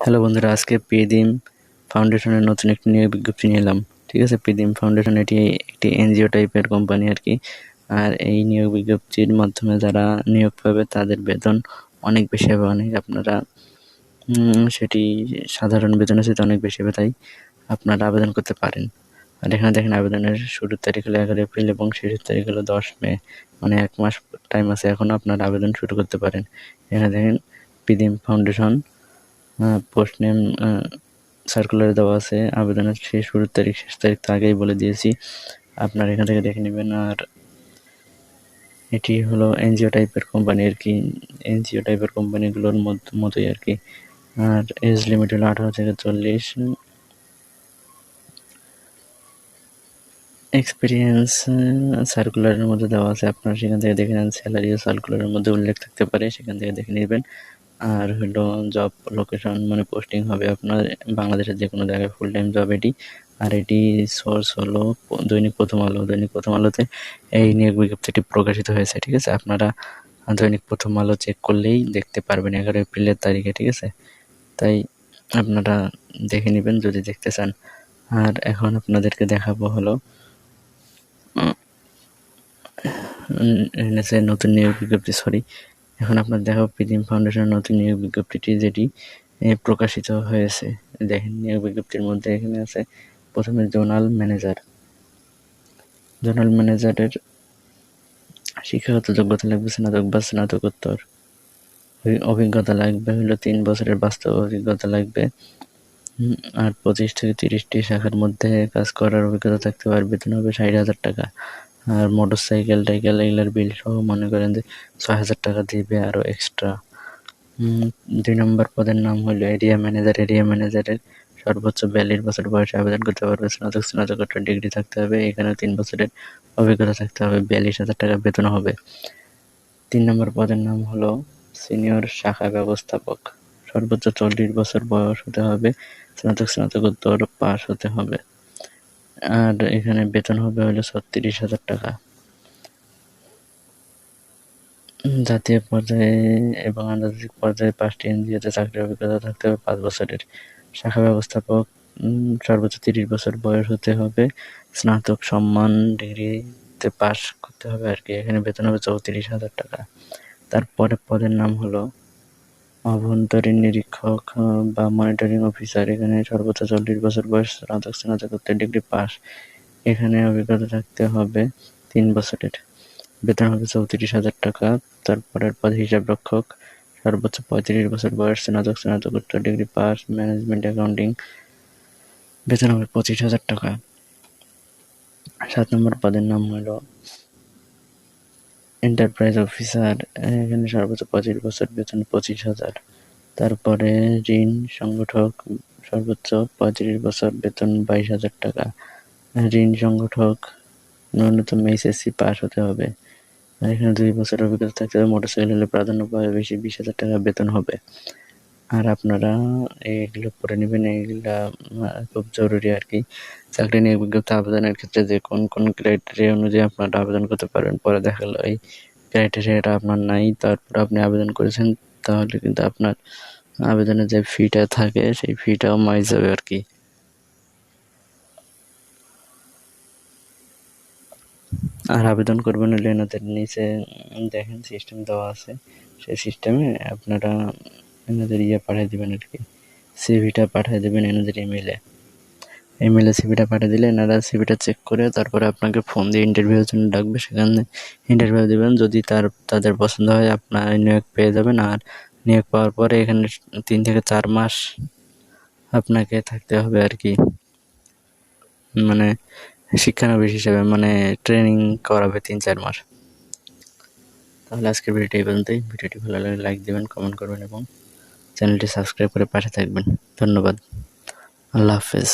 Hello বন্ধুরা, আজকে পেদিম ফাউন্ডেশনের নতুন একটি নিয়োগ বিজ্ঞপ্তি নিয়ে এলাম। ঠিক আছে, পেদিম ফাউন্ডেশন এটি একটি এনজিও টাইপের কোম্পানি আর কি। আর এই নিয়োগ বিজ্ঞপ্তির মাধ্যমে যারা নিয়োগ পাবে তাদের বেতন অনেক বেশি হবে। আপনারা সেটি সাধারণ বেতনের সাথে অনেক বেশি হবে, তাই আপনারা আবেদন করতে পারেন। আর এখানে দেখেন, আবেদনের শুরুর তারিখ হলো 11 এপ্রিল এবং শেষের তারিখ হলো 10 মে, মানে 1 মাস টাইম আছে এখনও, আপনারা আবেদন শুরু করতে পারেন। এখানে দেখেন পেদিম ফাউন্ডেশন পোস্ট নেম সার্কুলারে দেওয়া আছে। আবেদনের শুরুর তারিখ শেষ তারিখ তো আগেই বলে দিয়েছি, আপনারা এখান থেকে দেখে নেবেন। আর এটি হলো এনজিও টাইপের কোম্পানি আর কি, এনজিও টাইপের কোম্পানিগুলোর মতোই আর কি। আর এজ লিমিট হলো 18 থেকে 40। এক্সপিরিয়েন্স সার্কুলারের মধ্যে দেওয়া আছে, আপনারা সেখান থেকে দেখে নেন। স্যালারিও সার্কুলারের মধ্যে উল্লেখ থাকতে পারে, সেখান থেকে দেখে নেবেন। আর হলো জব লোকেশন, মানে পোস্টিং হবে আপনার বাংলাদেশের যে কোনো জায়গায়, ফুল টাইম জব এটি। আর এটি সোর্স হলো দৈনিক প্রথম আলো। দৈনিক প্রথম আলোতে এই নিয়োগ বিজ্ঞপ্তিটি প্রকাশিত হয়েছে। ঠিক আছে, আপনারা দৈনিক প্রথম আলো চেক করলেই দেখতে পারবেন 11 এপ্রিলের তারিখে। ঠিক আছে, তাই আপনারা দেখে নেবেন যদি দেখতে চান। আর এখন আপনাদেরকে দেখাবো হলো নতুন নিয়োগ বিজ্ঞপ্তি, এখন আপনার দেখাবো পেদিম ফাউন্ডেশনের নতুন নিয়োগ বিজ্ঞপ্তিটি, যেটি প্রকাশিত হয়েছে। দেখেন, নিয়োগ বিজ্ঞপ্তির মধ্যে এখানে আছে প্রথমে জোনাল ম্যানেজারের শিক্ষাগত যোগ্যতা লাগবে স্নাতক বা স্নাতকোত্তর। অভিজ্ঞতা লাগবে হলো 3 বছরের বাস্তব অভিজ্ঞতা লাগবে। আর 25 থেকে 30টি শাখার মধ্যে কাজ করার অভিজ্ঞতা থাকতে পারে। বেতন হবে 60,000 টাকা। আর মোটরসাইকেল টাইকেল এগুলার বিল সহ মনে করেন যে 6,000 টাকা দিবে আরও এক্সট্রা। 2 নম্বর পদের নাম হলো এরিয়া ম্যানেজারের সর্বোচ্চ 42 বছর বয়সে আবেদন করতে পারবে। স্নাতকোত্তর ডিগ্রি থাকতে হবে, এখানে 3 বছরের অভিজ্ঞতা থাকতে হবে। 42,000 টাকা বেতন হবে। 3 নম্বর পদের নাম হলো সিনিয়র শাখা ব্যবস্থাপক, সর্বোচ্চ 40 বছর বয়স হতে হবে, স্নাতকোত্তর পাস হতে হবে। আর এখানে বেতন হবে হলো 36,000 টাকা। জাতীয় পর্যায়ে এবং আন্তর্জাতিক পর্যায়ে 5টি এনজিওতে চাকরির অভিজ্ঞতা থাকতে হবে 5 বছরের। শাখা ব্যবস্থাপক সর্বোচ্চ 30 বছর বয়স হতে হবে, স্নাতক সম্মান ডিগ্রিতে পাস করতে হবে আর কি। এখানে বেতন হবে 34,000 টাকা। তারপরে পদের নাম হলো অভ্যন্তরীণ নিরীক্ষক বা মনিটরিং অফিসার। এখানে সর্বোচ্চ 40 বছর বয়স, স্নাতকোত্তর ডিগ্রি পাস। এখানে অভিজ্ঞতা থাকতে হবে 3 বছরের। বেতন হবে 34,000 টাকা। তারপরের পদ হিসাব রক্ষক, সর্বোচ্চ 35 বছর বয়স, স্নাতকোত্তর ডিগ্রি পাস, ম্যানেজমেন্ট অ্যাকাউন্টিং। বেতন হবে 25,000 টাকা। 7 নম্বর পদের নাম হলো এন্টারপ্রাইজ অফিসার। এখানে সর্বোচ্চ 25 বছর, বেতন 25,000। তারপরে ঋণ সংগঠক, সর্বোচ্চ 35 বছর, বেতন 22,000 টাকা। ঋণ সংগঠক ন্যূনতম এইচএসসি পাস হতে হবে। আর এখানে 2 বছরের অভিজ্ঞতা থাকতে হবে। মোটরসাইকেল হলে প্রাধান্য পাবে বেশি, 20,000 টাকা বেতন হবে। আর আপনারা এইগুলো পড়ে নেবেন, এইগুলা খুব জরুরি আর কি। চাকরি নিয়োগ বিজ্ঞপ্তি আবেদনের ক্ষেত্রে যে কোন ক্রাইটেরিয়া অনুযায়ী আপনারা আবেদন করতে পারবেন, পরে দেখা গেলো এই ক্রাইটেরিয়াটা আপনার নাই, তারপর আপনি আবেদন করেছেন, তাহলে কিন্তু আপনার আবেদনের যে ফিটা থাকে সেই ফিটাও মাইজ যাবে আর কি। আর আবেদন করবেন হলে এনাদের নিচে দেখেন সিস্টেম দেওয়া আছে, সেই সিস্টেমে আপনারা এনাদের পাঠিয়ে দেবেন আর কি, সিভিটা পাঠিয়ে দেবেন এনাদের ইমেলে সিভিটা পাঠিয়ে দিলে এনারা সিভিটা চেক করে তারপরে আপনাকে ফোন দিয়ে ইন্টারভিউর জন্য ডাকবে। সেখানে ইন্টারভিউ দেবেন, যদি তাদের পছন্দ হয় আপনার নিয়োগ পেয়ে যাবেন। আর নিয়োগ পাওয়ার পরে এখানে 3 থেকে 4 মাস আপনাকে থাকতে হবে আর কি, মানে শিক্ষানবিশ হিসেবে, মানে ট্রেনিং করাবে 3-4 মাস। তাহলে আজকের ভিডিওটি এই পর্যন্তই। ভিডিওটি ভালো লাগলে লাইক দেবেন, কমেন্ট করবেন এবং চ্যানেলটি সাবস্ক্রাইব করে পাশে থাকবেন। ধন্যবাদ। আল্লাহ হাফেজ।